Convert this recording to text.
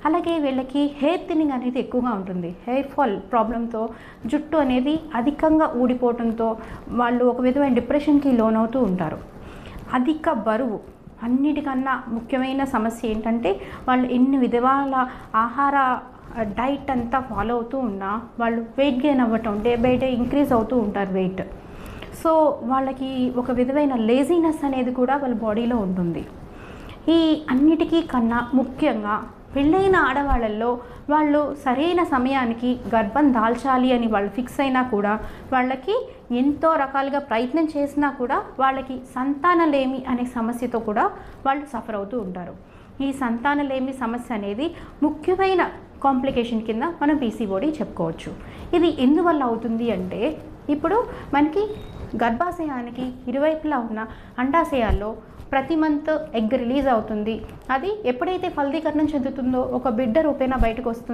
అలాగే వీళ్ళకి hair thinning అనేది ఎక్కువగా ఉంటుంది. హెయిర్ ఫాల్ ప్రాబ్లంతో జుట్టు అనేది అధికంగా ఊడిపోవడంతో వాళ్ళు ఒక విధమైన డిప్రెషన్కి లోనవుతూ ఉంటారు. అధిక బరువు అన్నిటికన్నా ముఖ్యమైన సమస్య ఏంటంటే వాళ్ళు ఎన్ని విధాల ఆహార డైట్ అంతా ఫాలో అవుతూ ఉన్నా వాళ్ళు వెయిట్ గెయిన్ అవ్వటం, డే బై డే ఇంక్రీజ్ అవుతూ ఉంటారు వెయిట్. సో వాళ్ళకి ఒక విధమైన లేజీనెస్ అనేది కూడా వాళ్ళ బాడీలో ఉంటుంది. ఈ అన్నిటికీ కన్నా ముఖ్యంగా పెళ్ళైన ఆడవాళ్ళల్లో వాళ్ళు సరైన సమయానికి గర్భం దాల్చాలి అని వాళ్ళు ఫిక్స్ అయినా కూడా వాళ్ళకి ఎంతో రకాలుగా ప్రయత్నం చేసినా కూడా వాళ్ళకి సంతానలేమి అనే సమస్యతో కూడా వాళ్ళు సఫర్ అవుతూ ఉంటారు. ఈ సంతానలేమి సమస్య అనేది ముఖ్యమైన కాంప్లికేషన్ కింద మనం పీసీఓడి చెప్పుకోవచ్చు. ఇది ఎందువల్ల అవుతుంది అంటే ఇప్పుడు మనకి గర్భాశయానికి ఇరువైపులా ఉన్న అండాశయాల్లో ప్రతి మంత్ ఎగ్ రిలీజ్ అవుతుంది. అది ఎప్పుడైతే ఫలదీకరణం చెందుతుందో ఒక బిడ్డ రూపేణా బయటకు వస్తుంది.